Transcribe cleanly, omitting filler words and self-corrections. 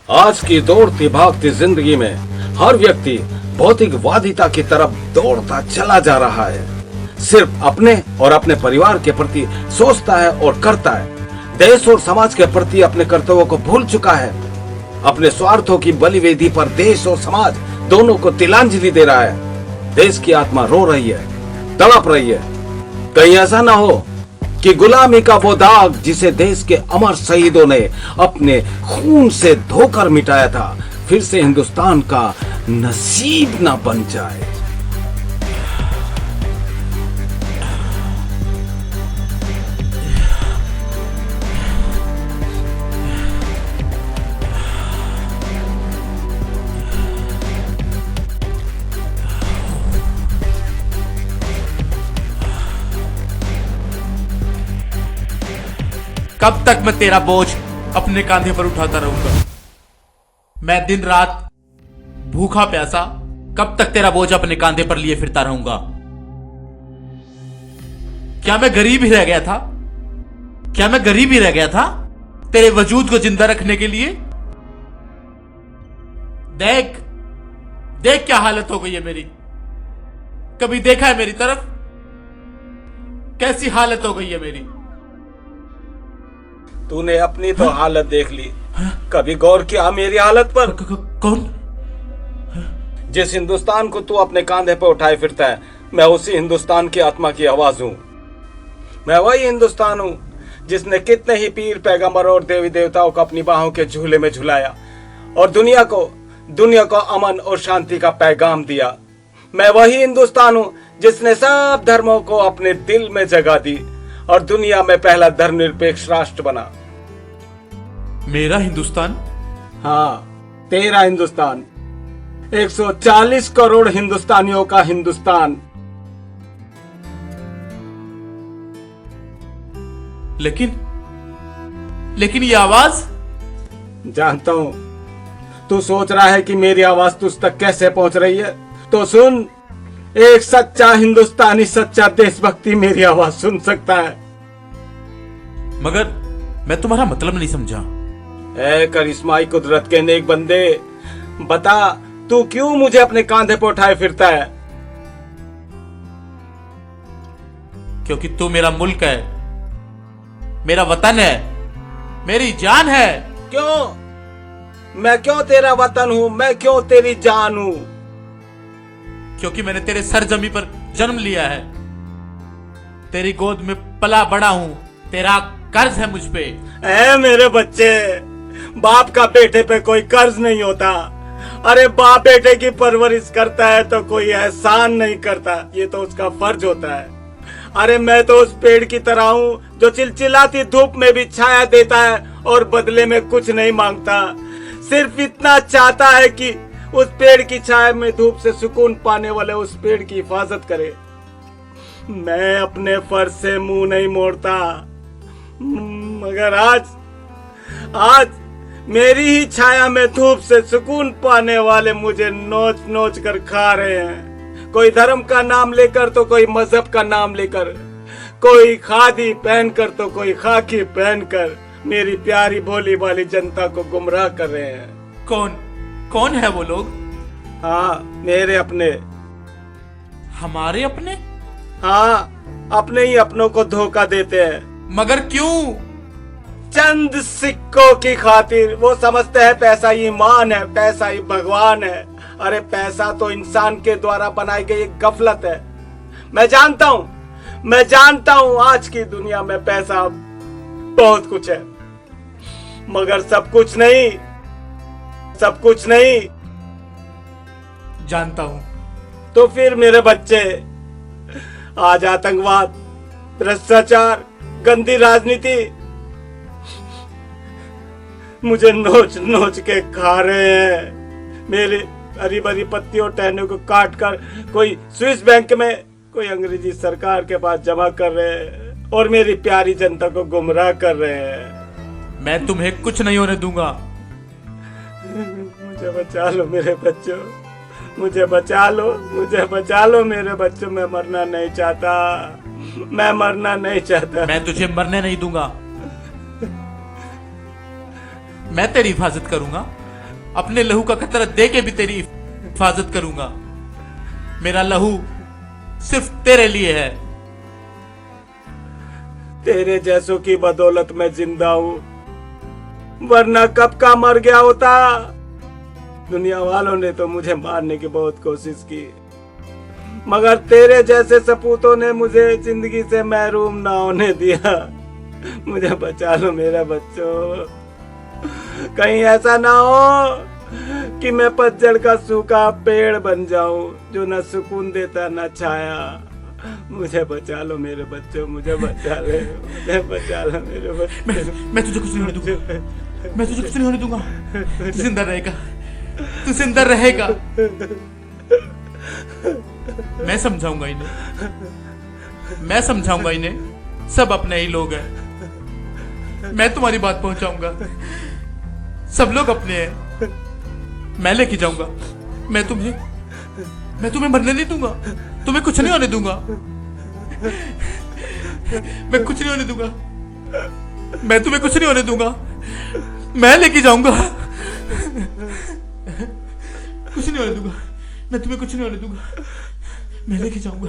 आज की दौड़ती भागती जिंदगी में हर व्यक्ति भौतिकवादिता की तरफ दौड़ता चला जा रहा है। सिर्फ अपने और अपने परिवार के प्रति सोचता है और करता है। देश और समाज के प्रति अपने कर्तव्यों को भूल चुका है। अपने स्वार्थों की बलिवेदी पर देश और समाज दोनों को तिलांजलि दे रहा है। देश की आत्मा रो रही है, तड़प रही है। कहीं ऐसा ना हो कि गुलामी का वो दाग जिसे देश के अमर शहीदों ने अपने खून से धोकर मिटाया था, फिर से हिंदुस्तान का नसीब ना बन जाए। कब तक मैं तेरा बोझ अपने कांधे पर उठाता रहूंगा? मैं दिन रात भूखा प्यासा कब तक तेरा बोझ अपने कांधे पर लिए फिरता रहूंगा? क्या मैं गरीब ही रह गया था? क्या मैं गरीब ही रह गया था तेरे वजूद को जिंदा रखने के लिए? देख देख क्या हालत हो गई है मेरी। कभी देखा है मेरी तरफ? कैसी हालत हो गई है मेरी। तूने अपनी तो हालत देख ली, कभी गौर किया मेरी हालत पर? कौन? जिस हिंदुस्तान को तू अपने कांधे पर उठाए फिरता है, मैं उसी हिंदुस्तान की आत्मा की आवाज हूँ। मैं वही हिंदुस्तान हूँ जिसने कितने ही पीर पैगंबरों और देवी देवताओं को अपनी बाहों के झूले में झुलाया और दुनिया को अमन और शांति का पैगाम दिया। मैं वही हिंदुस्तान हूँ जिसने सब धर्मों को अपने दिल में जगह दी और दुनिया में पहला धर्मनिरपेक्ष राष्ट्र बना। मेरा हिंदुस्तान? हाँ, तेरा हिंदुस्तान। 140 करोड़ हिंदुस्तानियों का हिंदुस्तान। लेकिन ये आवाज? जानता हूं तू सोच रहा है कि मेरी आवाज तुझ तक कैसे पहुंच रही है। तो सुन, एक सच्चा हिंदुस्तानी, सच्चा देशभक्ति मेरी आवाज सुन सकता है। मगर मैं तुम्हारा मतलब नहीं समझा। ऐ करिश्माई कुदरत के नेक बंदे, बता तू क्यों मुझे अपने कांधे पर उठाए फिरता है? क्योंकि तू मेरा मुल्क है, मेरा वतन है, मेरी जान है। क्यों? मैं क्यों तेरा वतन हूं? मैं क्यों तेरी जान हूं? क्योंकि मैंने तेरे सरजमी पर जन्म लिया है, तेरी गोद में पला बड़ा हूं। तेरा कर्ज है मुझ पे। ऐ मेरे बच्चे, बाप का बेटे पे कोई कर्ज नहीं होता। अरे बाप बेटे की परवरिश करता है तो कोई एहसान नहीं करता, ये तो उसका फर्ज होता है। अरे मैं तो उस पेड़ की तरह हूँ जो चिलचिलाती धूप में भी छाया देता है और बदले में कुछ नहीं मांगता। सिर्फ इतना चाहता है कि उस पेड़ की छाया में धूप से सुकून पाने वाले उस पेड़ की हिफाजत करे। मैं अपने फर्ज से मुंह नहीं मोड़ता, मगर आज मेरी ही छाया में धूप से सुकून पाने वाले मुझे नोच नोच कर खा रहे हैं। कोई धर्म का नाम लेकर तो कोई मजहब का नाम लेकर, कोई खादी पहनकर तो कोई खाकी पहनकर मेरी प्यारी भोली वाली जनता को गुमराह कर रहे हैं। कौन है वो लोग? हाँ, मेरे अपने। हमारे अपने? हाँ, अपने ही अपनों को धोखा देते हैं। मगर क्यों? चंद सिक्कों की खातिर। वो समझते हैं पैसा ही ईमान है, पैसा ही भगवान है। अरे पैसा तो इंसान के द्वारा बनाई गई एक गफलत है। मैं जानता हूँ आज की दुनिया में पैसा बहुत कुछ है, मगर सब कुछ नहीं। जानता हूँ। तो फिर मेरे बच्चे, आज आतंकवाद, भ्रष्टाचार, गंदी राजनीति मुझे नोच नोच के खा रहे हैं। मेरे हरी भरी पत्तियों टहनियों को काट कर कोई स्विस बैंक में, कोई अंग्रेजी सरकार के पास जमा कर रहे हैं और मेरी प्यारी जनता को गुमराह कर रहे हैं। मैं तुम्हें कुछ नहीं होने दूंगा। मुझे बचा लो मेरे बच्चों, मुझे बचा लो मेरे बच्चों। मैं मरना नहीं चाहता। मैं तुझे मरने नहीं दूंगा। मैं तेरी हिफाजत करूंगा। अपने लहू का कतरा दे के भी तेरी हिफाजत करूंगा। मेरा लहू सिर्फ तेरे लिए है। तेरे जैसों की बदौलत मैं जिंदा हूं, वरना कब का मर गया होता। दुनिया वालों ने तो मुझे मारने की बहुत कोशिश की, मगर तेरे जैसे सपूतों ने मुझे जिंदगी से महरूम ना होने दिया। मुझे बचा लो मेरा बच्चों, कहीं ऐसा ना हो कि मैं पतझड़ का सूखा पेड़ बन जाऊं जो न सुकून देता न छाया। मुझे बचा लो मेरे बच्चों, मुझे बचा ले, मुझे बचा लो मेरे बच्चों। मैं तुझे कुछ नहीं होने दूंगा, मैं तुझे कुछ नहीं होने दूंगा। तू जिंदा रहेगा, तू जिंदा रहेगा। मैं समझाऊंगा इन्हें, मैं समझाऊंगा इन्हें, सब अपने ही लोग हैं। मैं तुम्हारी बात पहुंचाऊंगा, सब लोग अपने हैं। मैं लेके जाऊंगा, मैं तुम्हें मरने नहीं दूंगा, तुम्हें कुछ नहीं होने दूंगा। मैं कुछ नहीं होने दूंगा, मैं तुम्हें कुछ नहीं होने दूंगा। मैं लेके जाऊंगा, कुछ नहीं होने दूंगा, मैं तुम्हें कुछ नहीं होने दूंगा। मैं लेके जाऊंगा।